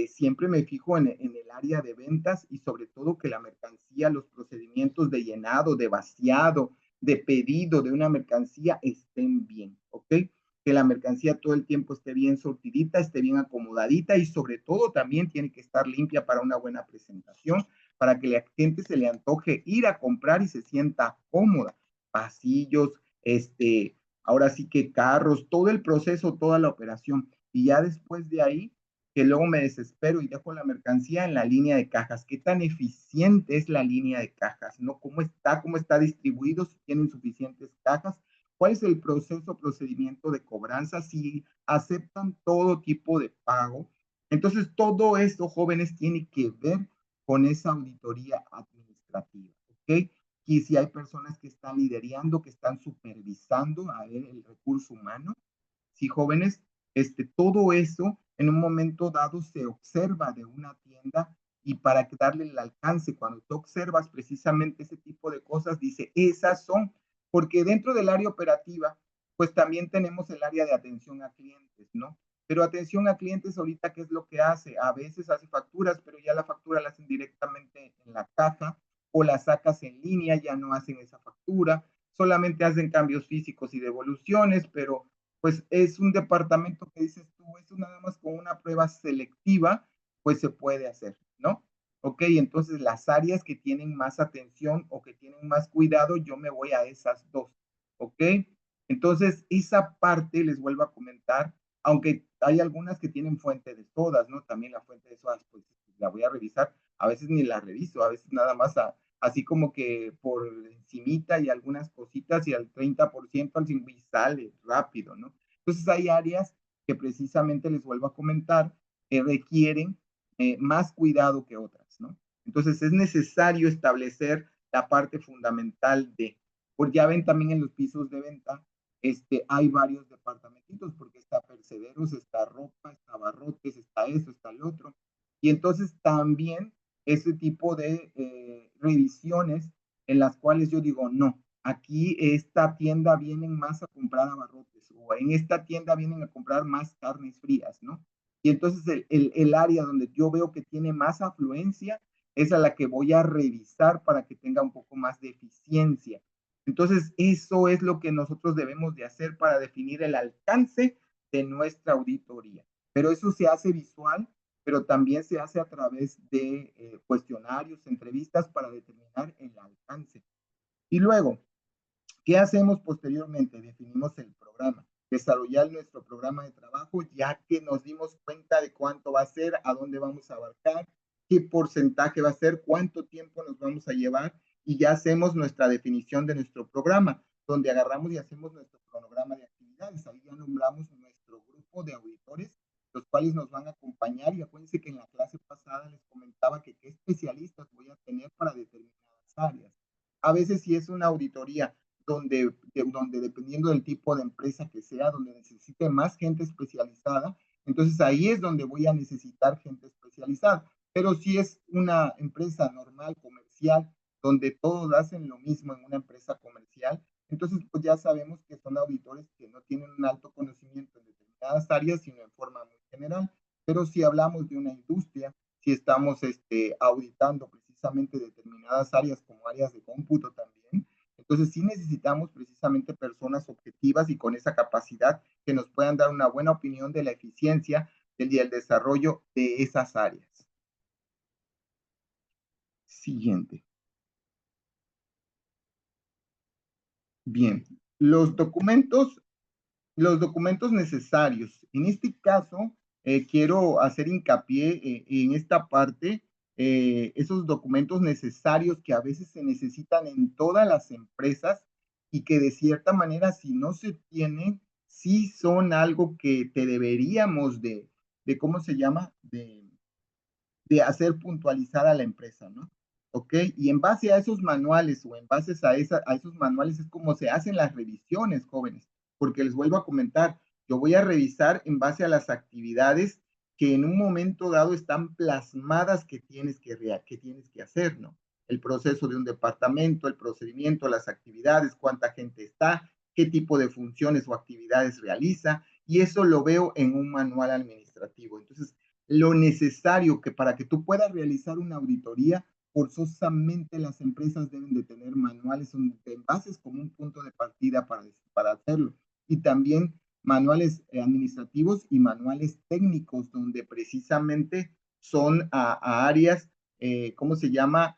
siempre me fijo en el área de ventas y sobre todo que la mercancía, los procedimientos de llenado, de vaciado, de pedido de una mercancía estén bien, ¿ok? Que la mercancía todo el tiempo esté bien sortidita, esté bien acomodadita y sobre todo también tiene que estar limpia para una buena presentación, para que la gente se le antoje ir a comprar y se sienta cómoda. Pasillos, ahora sí que carros, todo el proceso, toda la operación. Y ya después de ahí, que luego me desespero y dejo la mercancía en la línea de cajas. ¿Qué tan eficiente es la línea de cajas? ¿No? Cómo está distribuido? Si tienen suficientes cajas. ¿Cuál es el proceso, procedimiento de cobranza? Si aceptan todo tipo de pago. Entonces, todo esto, jóvenes, tiene que ver con esa auditoría administrativa, ¿ok? Y si hay personas que están liderando, que están supervisando a ver el recurso humano, si jóvenes, todo eso en un momento dado se observa de una tienda y para darle el alcance, cuando tú observas precisamente ese tipo de cosas, dice, esas son, porque dentro del área operativa, pues también tenemos el área de atención a clientes, ¿no? Pero atención a clientes ahorita, ¿qué es lo que hace? A veces hace facturas, pero ya la factura la hacen directamente en la caja o la sacas en línea, ya no hacen esa factura, solamente hacen cambios físicos y devoluciones, pero pues es un departamento que dices tú, eso nada más con una prueba selectiva, pues se puede hacer, ¿no? Ok, entonces las áreas que tienen más atención o que tienen más cuidado, yo me voy a esas dos, ¿ok? Entonces, esa parte les vuelvo a comentar, aunque hay algunas que tienen fuente de sodas, ¿no? También la fuente de sodas, pues la voy a revisar, a veces ni la reviso, a veces nada más así como que por encimita y algunas cositas y al 30% al y sale rápido, ¿no? Entonces hay áreas que precisamente les vuelvo a comentar que requieren más cuidado que otras, ¿no? Entonces es necesario establecer la parte fundamental de, porque ya ven también en los pisos de venta, hay varios departamentitos, porque está Percederos, está Ropa, está Barrotes, está esto, está el otro. Y entonces también ese tipo de revisiones en las cuales yo digo, no, aquí esta tienda vienen más a comprar abarrotes o en esta tienda vienen a comprar más carnes frías, ¿no? Y entonces el área donde yo veo que tiene más afluencia es a la que voy a revisar para que tenga un poco más de eficiencia. Entonces, eso es lo que nosotros debemos de hacer para definir el alcance de nuestra auditoría. Pero eso se hace visual, pero también se hace a través de cuestionarios, entrevistas para determinar el alcance. Y luego, ¿qué hacemos posteriormente? Definimos el programa, desarrollar nuestro programa de trabajo, ya que nos dimos cuenta de cuánto va a ser, a dónde vamos a abarcar, qué porcentaje va a ser, cuánto tiempo nos vamos a llevar y ya hacemos nuestra definición de nuestro programa, donde agarramos y hacemos nuestro cronograma de actividades. Ahí ya nombramos nuestro grupo de auditores, los cuales nos van a acompañar y acuérdense que en la clase pasada les comentaba que qué especialistas voy a tener para determinadas áreas. A veces si es una auditoría donde dependiendo del tipo de empresa que sea, donde necesite más gente especializada, entonces ahí es donde voy a necesitar gente especializada. Pero si es una empresa normal, comercial, donde todos hacen lo mismo en una empresa comercial, entonces pues ya sabemos que son auditores que no tienen un alto conocimiento en determinadas áreas, sino en forma muy general. Pero si hablamos de una industria, si estamos auditando precisamente determinadas áreas como áreas de cómputo también, Entonces, sí necesitamos precisamente personas objetivas y con esa capacidad que nos puedan dar una buena opinión de la eficiencia y el desarrollo de esas áreas. Siguiente. Bien, los documentos necesarios. En este caso, quiero hacer hincapié en esta parte, esos documentos necesarios que a veces se necesitan en todas las empresas y que de cierta manera, si no se tienen, sí son algo que te deberíamos de ¿cómo se llama? De hacer puntualizar a la empresa, ¿no? ¿Ok? Y en base a esos manuales o en base a esos manuales es como se hacen las revisiones, jóvenes, porque les vuelvo a comentar, yo voy a revisar en base a las actividades que en un momento dado están plasmadas que tienes que hacer, ¿no? El proceso de un departamento, el procedimiento, las actividades, cuánta gente está, qué tipo de funciones o actividades realiza, y eso lo veo en un manual administrativo. Entonces, lo necesario que para que tú puedas realizar una auditoría, forzosamente las empresas deben de tener manuales de bases como un punto de partida para hacerlo. Y también manuales administrativos y manuales técnicos, donde precisamente son a áreas, ¿cómo se llama?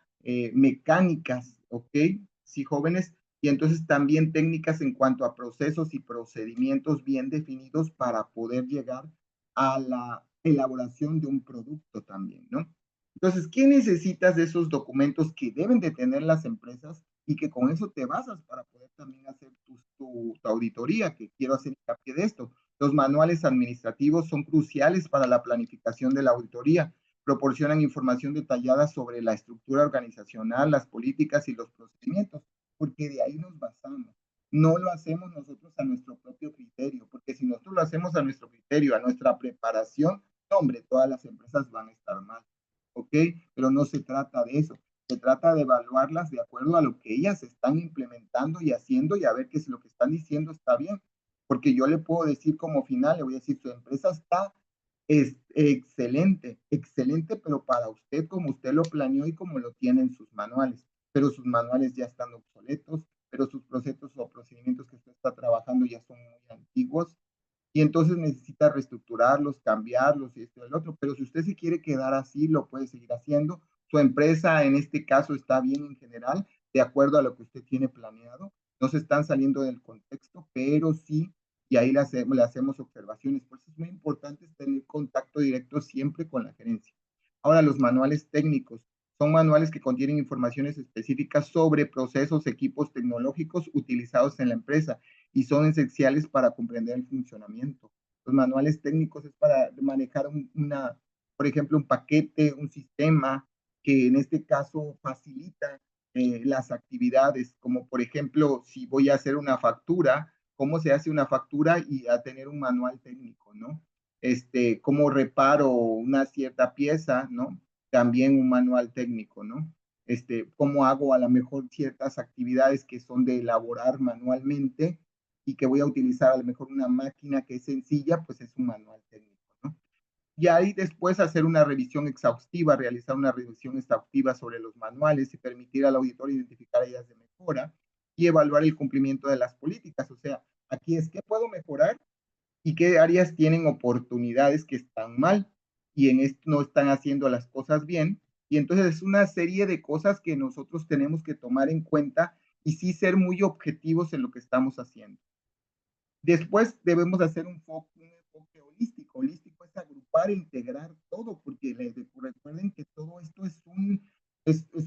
Mecánicas, ¿ok? Sí, jóvenes. Y entonces también técnicas en cuanto a procesos y procedimientos bien definidos para poder llegar a la elaboración de un producto también, ¿no? Entonces, ¿qué necesitas de esos documentos que deben de tener las empresas y que con eso te basas para poder también hacer tu auditoría, que quiero hacer hincapié de esto? Los manuales administrativos son cruciales para la planificación de la auditoría. Proporcionan información detallada sobre la estructura organizacional, las políticas y los procedimientos, porque de ahí nos basamos. No lo hacemos nosotros a nuestro propio criterio, porque si nosotros lo hacemos a nuestro criterio, a nuestra preparación, hombre, todas las empresas van a estar mal, ¿ok? Pero no se trata de eso, se trata de evaluarlas de acuerdo a lo que ellas están implementando y haciendo y a ver que si lo que están diciendo está bien, porque yo le puedo decir como final, le voy a decir, su empresa está es excelente, excelente, pero para usted como usted lo planeó y como lo tiene en sus manuales, pero sus manuales ya están obsoletos, pero sus procesos o procedimientos que usted está trabajando ya son muy antiguos y entonces necesita reestructurarlos, cambiarlos y esto y el otro, pero si usted se quiere quedar así, lo puede seguir haciendo. Su empresa en este caso está bien en general, de acuerdo a lo que usted tiene planeado. No se están saliendo del contexto, pero sí, y ahí le hacemos observaciones. Por eso es muy importante tener contacto directo siempre con la gerencia. Ahora, los manuales técnicos son manuales que contienen informaciones específicas sobre procesos, equipos tecnológicos utilizados en la empresa y son esenciales para comprender el funcionamiento. Los manuales técnicos es para manejar por ejemplo, un paquete, un sistema que en este caso facilita las actividades, como por ejemplo, si voy a hacer una factura, cómo se hace una factura y a tener un manual técnico, ¿no? Cómo reparo una cierta pieza, ¿no? También un manual técnico, ¿no? Cómo hago a lo mejor ciertas actividades que son de elaborar manualmente y que voy a utilizar a lo mejor una máquina que es sencilla, pues es un manual técnico, ¿no? Y ahí después hacer una revisión exhaustiva, realizar una revisión exhaustiva sobre los manuales y permitir al auditor identificar áreas de mejora y evaluar el cumplimiento de las políticas. O sea, aquí es qué puedo mejorar y qué áreas tienen oportunidades que están mal y en esto no están haciendo las cosas bien. Y entonces es una serie de cosas que nosotros tenemos que tomar en cuenta y sí ser muy objetivos en lo que estamos haciendo. Después debemos hacer un enfoque holístico. Holístico es agrupar e integrar todo, porque recuerden que todo esto es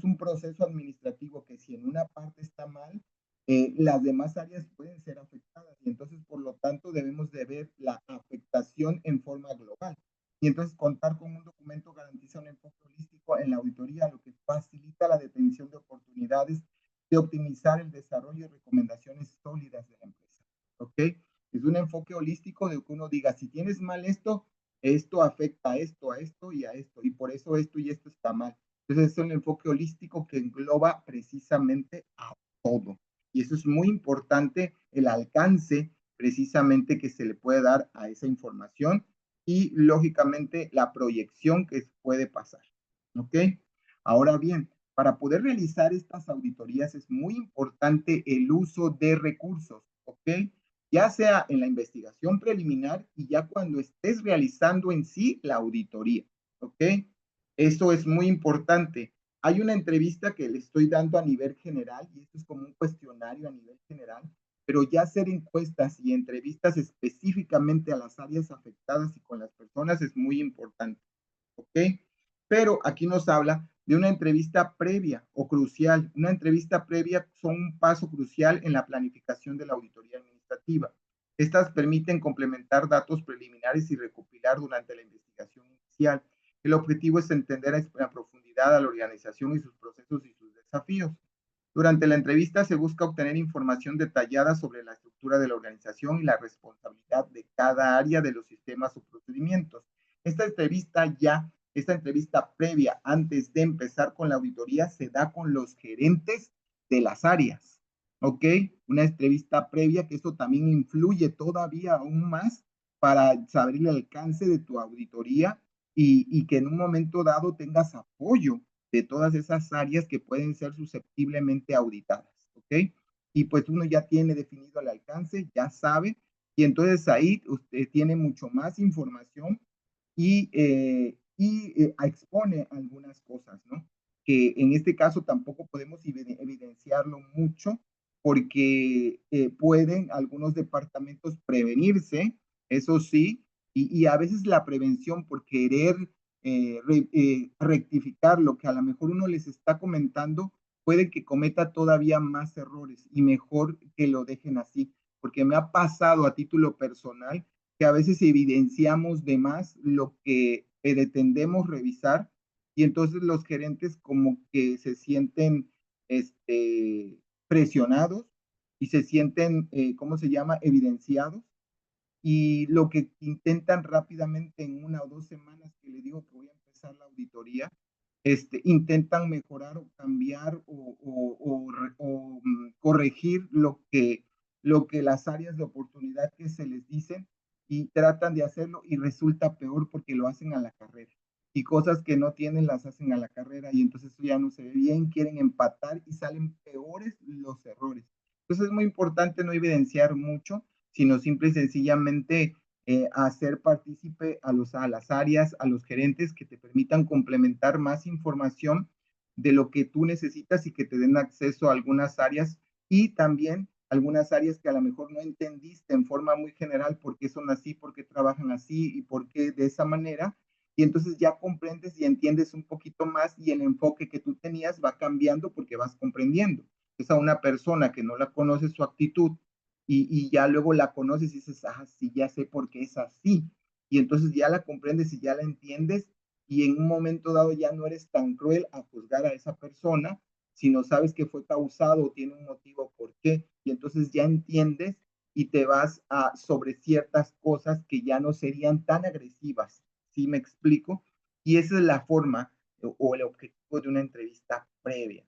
un proceso administrativo que si en una parte está mal, las demás áreas pueden ser afectadas. Y entonces, por lo tanto, debemos de ver la afectación en forma global. Y entonces, contar con un documento garantiza un enfoque holístico en la auditoría, lo que facilita la detención de oportunidades de optimizar el desarrollo y recomendaciones sólidas de la empresa. ¿Ok? Es un enfoque holístico de que uno diga, si tienes mal esto afecta a esto y a esto, y por eso esto y esto está mal. Entonces es un enfoque holístico que engloba precisamente a todo. Y eso es muy importante, el alcance precisamente que se le puede dar a esa información y lógicamente la proyección que puede pasar. ¿Ok? Ahora bien, para poder realizar estas auditorías es muy importante el uso de recursos, ¿ok? Ya sea en la investigación preliminar y ya cuando estés realizando en sí la auditoría, ¿ok? Eso es muy importante. Hay una entrevista que le estoy dando a nivel general y esto es como un cuestionario a nivel general, pero ya hacer encuestas y entrevistas específicamente a las áreas afectadas y con las personas es muy importante, ¿ok? Pero aquí nos habla de una entrevista previa o crucial. Una entrevista previa son un paso crucial en la planificación de la auditoría administrativa. Estas permiten complementar datos preliminares y recopilar durante la investigación inicial. El objetivo es entender a profundidad a la organización y sus procesos y sus desafíos. Durante la entrevista se busca obtener información detallada sobre la estructura de la organización y la responsabilidad de cada área de los sistemas o procedimientos. Esta entrevista previa antes de empezar con la auditoría se da con los gerentes de las áreas, ¿ok? Una entrevista previa que eso también influye todavía aún más para saber el alcance de tu auditoría y que en un momento dado tengas apoyo de todas esas áreas que pueden ser susceptiblemente auditadas, ¿ok? Y pues uno ya tiene definido el alcance, ya sabe, y entonces ahí usted tiene mucho más información y expone algunas cosas, ¿no? Que en este caso tampoco podemos evidenciarlo mucho porque pueden algunos departamentos prevenirse, eso sí, y a veces la prevención por querer rectificar lo que a lo mejor uno les está comentando, puede que cometa todavía más errores y mejor que lo dejen así, porque me ha pasado a título personal que a veces evidenciamos de más lo que pretendemos revisar y entonces los gerentes como que se sienten presionados y se sienten, ¿cómo se llama?, evidenciados y lo que intentan rápidamente en 1 o 2 semanas que le digo que voy a empezar la auditoría, intentan mejorar o cambiar o corregir lo que las áreas de oportunidad que se les dicen y tratan de hacerlo y resulta peor porque lo hacen a la carrera. Y cosas que no tienen las hacen a la carrera y entonces eso ya no se ve bien, quieren empatar y salen peores los errores. Entonces es muy importante no evidenciar mucho, sino simple y sencillamente hacer partícipe a las áreas, a los gerentes que te permitan complementar más información de lo que tú necesitas y que te den acceso a algunas áreas y también algunas áreas que a lo mejor no entendiste en forma muy general por qué son así, por qué trabajan así y por qué de esa manera. Y entonces ya comprendes y entiendes un poquito más y el enfoque que tú tenías va cambiando porque vas comprendiendo. Es a una persona que no la conoce su actitud y ya luego la conoces y dices, ah, sí, ya sé por qué es así. Y entonces ya la comprendes y ya la entiendes y en un momento dado ya no eres tan cruel a juzgar a esa persona, sino sabes que fue causado o tiene un motivo por qué. Y entonces ya entiendes y te vas a sobre ciertas cosas que ya no serían tan agresivas. ¿Sí me explico? Y esa es la forma o el objetivo de una entrevista previa.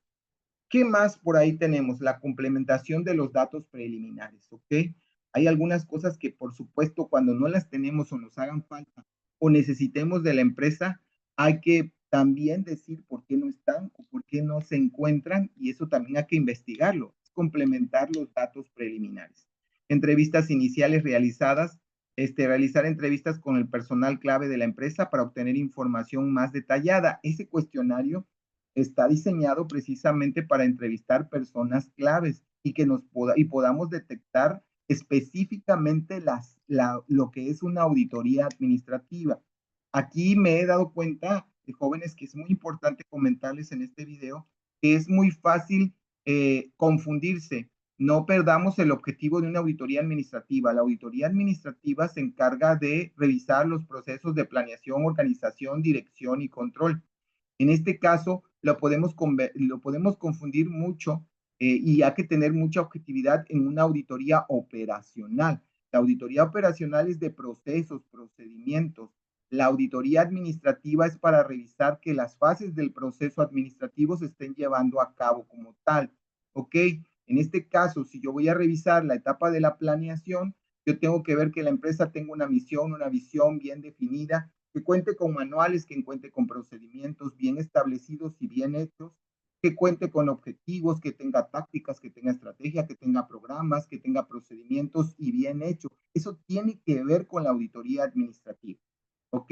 ¿Qué más por ahí tenemos? La complementación de los datos preliminares, ¿ok? Hay algunas cosas que, por supuesto, cuando no las tenemos o nos hagan falta o necesitemos de la empresa, hay que también decir por qué no están o por qué no se encuentran y eso también hay que investigarlo, complementar los datos preliminares. Entrevistas iniciales realizadas, realizar entrevistas con el personal clave de la empresa para obtener información más detallada. Ese cuestionario está diseñado precisamente para entrevistar personas claves y que podamos detectar específicamente lo que es una auditoría administrativa. Aquí me he dado cuenta, de jóvenes, que es muy importante comentarles en este video que es muy fácil confundirse. No perdamos el objetivo de una auditoría administrativa. La auditoría administrativa se encarga de revisar los procesos de planeación, organización, dirección y control. En este caso, lo podemos confundir mucho y hay que tener mucha objetividad en una auditoría operacional. La auditoría operacional es de procesos, procedimientos. La auditoría administrativa es para revisar que las fases del proceso administrativo se estén llevando a cabo como tal. ¿Ok? En este caso, si yo voy a revisar la etapa de la planeación, yo tengo que ver que la empresa tenga una misión, una visión bien definida, que cuente con manuales, que cuente con procedimientos bien establecidos y bien hechos, que cuente con objetivos, que tenga tácticas, que tenga estrategia, que tenga programas, que tenga procedimientos y bien hecho. Eso tiene que ver con la auditoría administrativa, ¿ok?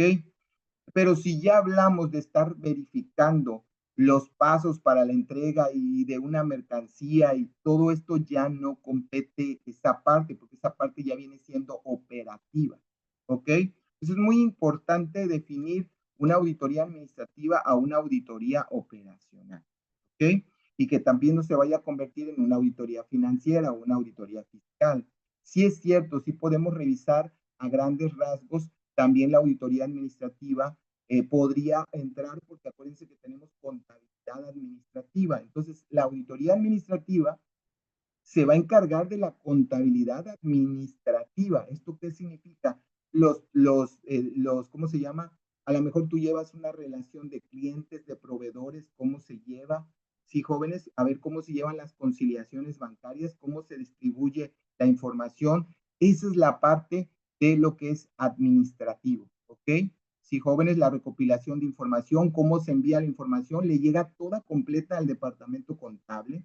Pero si ya hablamos de estar verificando los pasos para la entrega y de una mercancía y todo esto ya no compete esa parte, porque esa parte ya viene siendo operativa, ¿ok? Entonces es muy importante definir una auditoría administrativa a una auditoría operacional, ¿ok? Y que también no se vaya a convertir en una auditoría financiera o una auditoría fiscal. Sí es cierto, sí podemos revisar a grandes rasgos también la auditoría administrativa podría entrar porque acuérdense que tenemos contabilidad administrativa. Entonces, la auditoría administrativa se va a encargar de la contabilidad administrativa. ¿Esto qué significa? ¿Cómo se llama? A lo mejor tú llevas una relación de clientes, de proveedores, cómo se lleva. Sí, jóvenes, a ver cómo se llevan las conciliaciones bancarias, cómo se distribuye la información. Esa es la parte de lo que es administrativo, ¿ok? Sí, jóvenes, la recopilación de información, cómo se envía la información, le llega toda completa al departamento contable.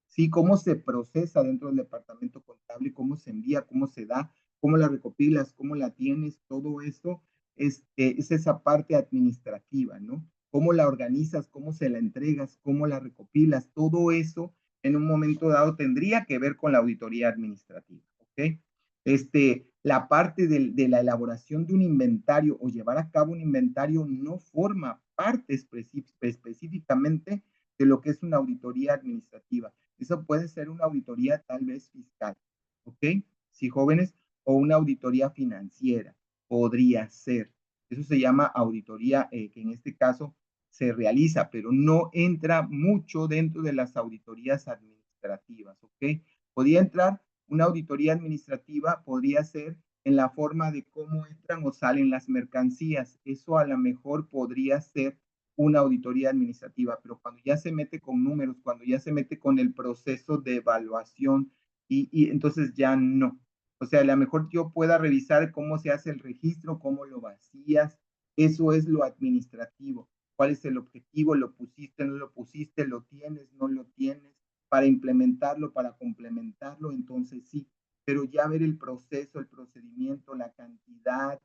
Sí, cómo se procesa dentro del departamento contable, cómo se envía, cómo se da, cómo la recopilas, cómo la tienes, todo eso es esa parte administrativa, ¿no? Cómo la organizas, cómo se la entregas, cómo la recopilas, todo eso en un momento dado tendría que ver con la auditoría administrativa, ¿ok? La parte de la elaboración de un inventario o llevar a cabo un inventario no forma parte específicamente de lo que es una auditoría administrativa. Eso puede ser una auditoría tal vez fiscal, ¿ok? Si jóvenes, o una auditoría financiera, podría ser. Eso se llama auditoría, que en este caso se realiza, pero no entra mucho dentro de las auditorías administrativas, ¿ok? Podría entrar una auditoría administrativa, podría ser en la forma de cómo entran o salen las mercancías. Eso a lo mejor podría ser una auditoría administrativa, pero cuando ya se mete con números, cuando ya se mete con el proceso de evaluación y entonces ya no. O sea, a lo mejor yo pueda revisar cómo se hace el registro, cómo lo vacías, eso es lo administrativo. ¿Cuál es el objetivo? ¿Lo pusiste, no lo pusiste? ¿Lo tienes, no lo tienes? Para implementarlo, para complementarlo, entonces sí. Pero ya ver el proceso, el procedimiento, la cantidad,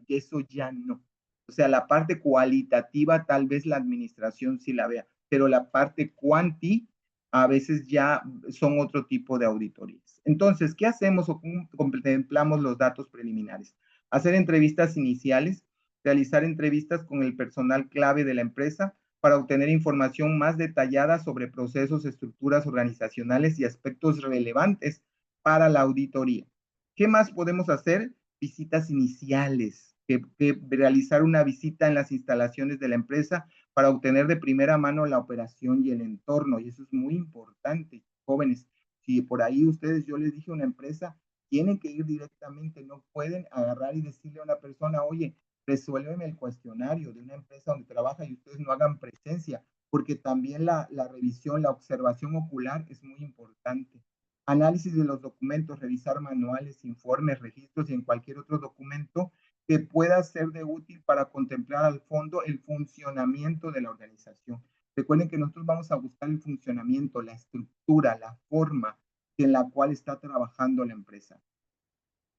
eso ya no. O sea, la parte cualitativa tal vez la administración sí la vea, pero la parte cuanti a veces ya son otro tipo de auditorías. Entonces, ¿qué hacemos o cómo contemplamos los datos preliminares? Hacer entrevistas iniciales, realizar entrevistas con el personal clave de la empresa para obtener información más detallada sobre procesos, estructuras organizacionales y aspectos relevantes para la auditoría. ¿Qué más podemos hacer? Visitas iniciales, que realizar una visita en las instalaciones de la empresa para obtener de primera mano la operación y el entorno. Y eso es muy importante, jóvenes. Si por ahí ustedes, yo les dije a una empresa, tienen que ir directamente, no pueden agarrar y decirle a una persona, oye, resuélveme el cuestionario de una empresa donde trabaja y ustedes no hagan presencia, porque también la revisión, la observación ocular es muy importante. Análisis de los documentos, revisar manuales, informes, registros y en cualquier otro documento que pueda ser de útil para contemplar al fondo el funcionamiento de la organización. Recuerden que nosotros vamos a buscar el funcionamiento, la estructura, la forma en la cual está trabajando la empresa.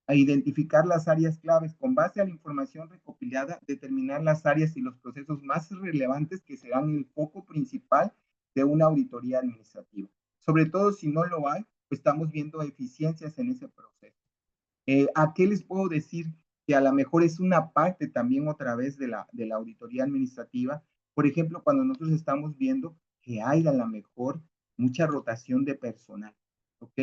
A identificar las áreas claves con base a la información recopilada, determinar las áreas y los procesos más relevantes que serán el foco principal de una auditoría administrativa. Sobre todo si no lo hay, pues estamos viendo eficiencias en ese proceso. ¿A qué les puedo decir? Que a lo mejor es una parte también otra vez de la auditoría administrativa. Por ejemplo, cuando nosotros estamos viendo que hay a lo mejor mucha rotación de personal, ¿ok?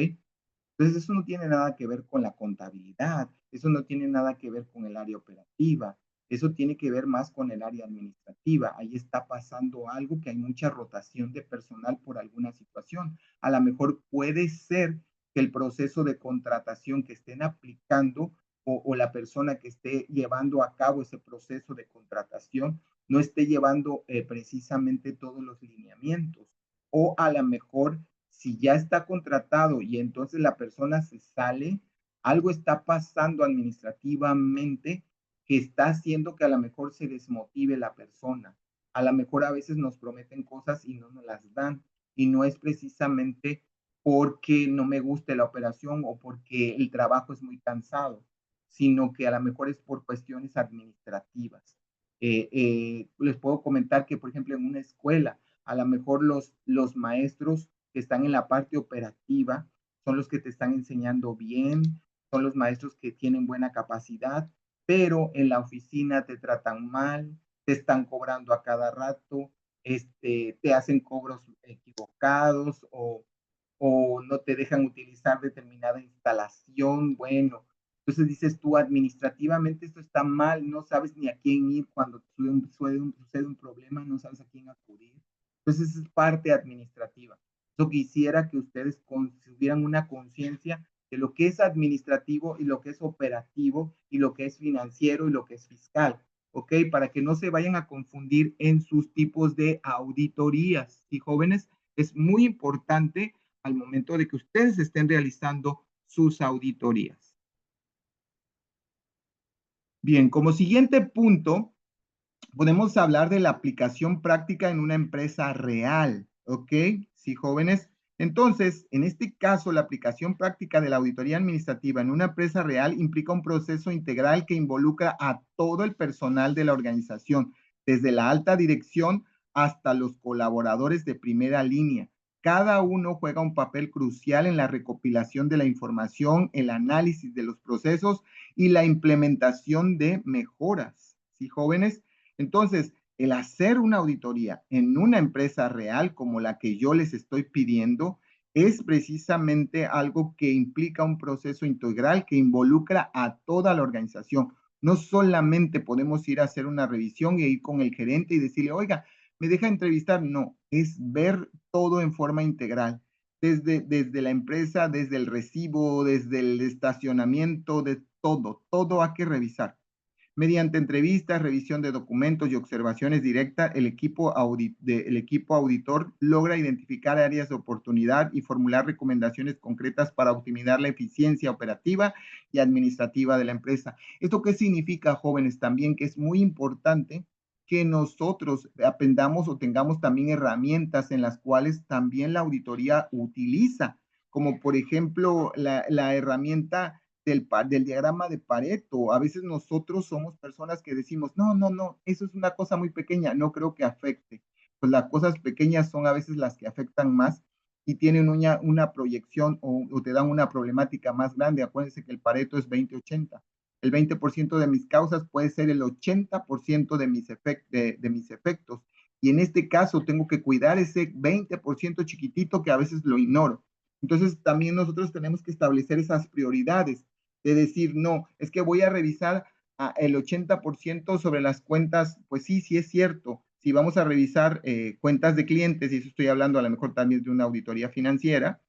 Entonces, eso no tiene nada que ver con la contabilidad, eso no tiene nada que ver con el área operativa, eso tiene que ver más con el área administrativa. Ahí está pasando algo que hay mucha rotación de personal por alguna situación. A lo mejor puede ser que el proceso de contratación que estén aplicando o la persona que esté llevando a cabo ese proceso de contratación no esté llevando precisamente todos los lineamientos. O a lo mejor si ya está contratado y entonces la persona se sale, algo está pasando administrativamente que está haciendo que a lo mejor se desmotive la persona. a lo mejor a veces nos prometen cosas y no nos las dan. Y no es precisamente porque no me guste la operación o porque el trabajo es muy cansado, sino que a lo mejor es por cuestiones administrativas. Les puedo comentar que, por ejemplo, en una escuela, a lo mejor los maestros que están en la parte operativa son los que te están enseñando bien, son los maestros que tienen buena capacidad, pero en la oficina te tratan mal, te están cobrando a cada rato, te hacen cobros equivocados o no te dejan utilizar determinada instalación. Bueno, entonces dices tú, administrativamente esto está mal, no sabes ni a quién ir cuando sucede un problema, no sabes a quién acudir. Entonces es parte administrativa. Yo quisiera que ustedes tuvieran una conciencia de lo que es administrativo y lo que es operativo y lo que es financiero y lo que es fiscal, ¿ok? Para que no se vayan a confundir en sus tipos de auditorías. Y jóvenes, es muy importante al momento de que ustedes estén realizando sus auditorías. Bien, como siguiente punto, podemos hablar de la aplicación práctica en una empresa real, ¿ok? Sí, jóvenes. Entonces, en este caso, la aplicación práctica de la auditoría administrativa en una empresa real implica un proceso integral que involucra a todo el personal de la organización, desde la alta dirección hasta los colaboradores de primera línea. Cada uno juega un papel crucial en la recopilación de la información, el análisis de los procesos y la implementación de mejoras. ¿Sí, jóvenes? Entonces, el hacer una auditoría en una empresa real como la que yo les estoy pidiendo es precisamente algo que implica un proceso integral que involucra a toda la organización. No solamente podemos ir a hacer una revisión y ir con el gerente y decirle, oiga, ¿me deja entrevistar? No, es ver todo en forma integral. Desde la empresa, desde el recibo, desde el estacionamiento, de todo hay que revisar. Mediante entrevistas, revisión de documentos y observaciones directas, el equipo auditor logra identificar áreas de oportunidad y formular recomendaciones concretas para optimizar la eficiencia operativa y administrativa de la empresa. ¿Esto qué significa, jóvenes? También que es muy importante que nosotros aprendamos o tengamos también herramientas en las cuales también la auditoría utiliza, como por ejemplo la herramienta del diagrama de Pareto. A veces nosotros somos personas que decimos, no, eso es una cosa muy pequeña, no creo que afecte. Pues las cosas pequeñas son a veces las que afectan más y tienen una proyección o te dan una problemática más grande. Acuérdense que el Pareto es 20-80. El 20% de mis causas puede ser el 80% de mis efectos. Y en este caso tengo que cuidar ese 20% chiquitito que a veces lo ignoro. Entonces también nosotros tenemos que establecer esas prioridades de decir, no, es que voy a revisar el 80% sobre las cuentas, pues sí es cierto. Si vamos a revisar cuentas de clientes, y eso estoy hablando a lo mejor también de una auditoría financiera,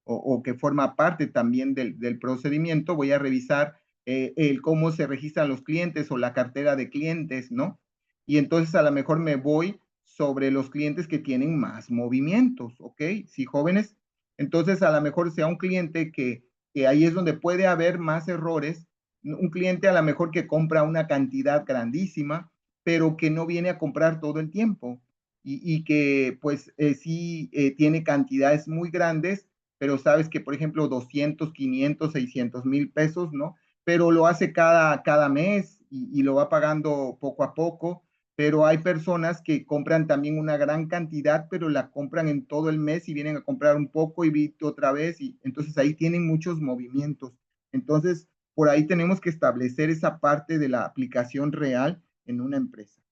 o que forma parte también del procedimiento, voy a revisar el cómo se registran los clientes o la cartera de clientes, ¿no? Y entonces a lo mejor me voy sobre los clientes que tienen más movimientos, ¿ok? Sí, jóvenes. Entonces a lo mejor sea un cliente que ahí es donde puede haber más errores, un cliente a lo mejor que compra una cantidad grandísima, pero que no viene a comprar todo el tiempo y que pues sí tiene cantidades muy grandes, pero sabes que, por ejemplo, 200, 500, 600 mil pesos, ¿no? Pero lo hace cada mes y lo va pagando poco a poco, pero hay personas que compran también una gran cantidad, pero la compran en todo el mes y vienen a comprar un poco y otra vez, y entonces ahí tienen muchos movimientos. Entonces, por ahí tenemos que establecer esa parte de la aplicación real en una empresa.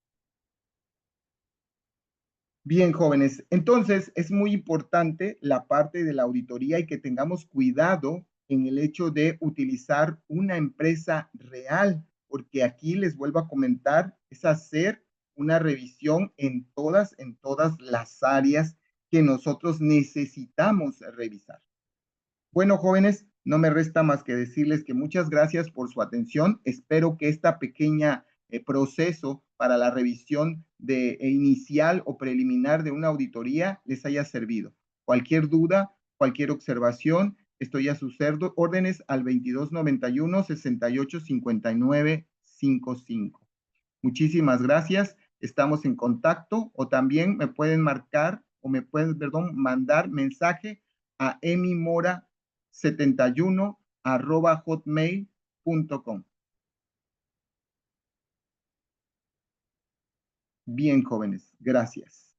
Bien, jóvenes, entonces es muy importante la parte de la auditoría y que tengamos cuidado en el hecho de utilizar una empresa real, porque aquí les vuelvo a comentar, es hacer una revisión en todas las áreas que nosotros necesitamos revisar. Bueno, jóvenes, no me resta más que decirles que muchas gracias por su atención. Espero que esta pequeña proceso para la revisión inicial o preliminar de una auditoría les haya servido. Cualquier duda, cualquier observación, estoy a sus órdenes al 2291 68 59 55. Muchísimas gracias. estamos en contacto, o también me pueden marcar o me pueden, perdón, mandar mensaje a emimora71@hotmail.com. Bien, jóvenes, gracias.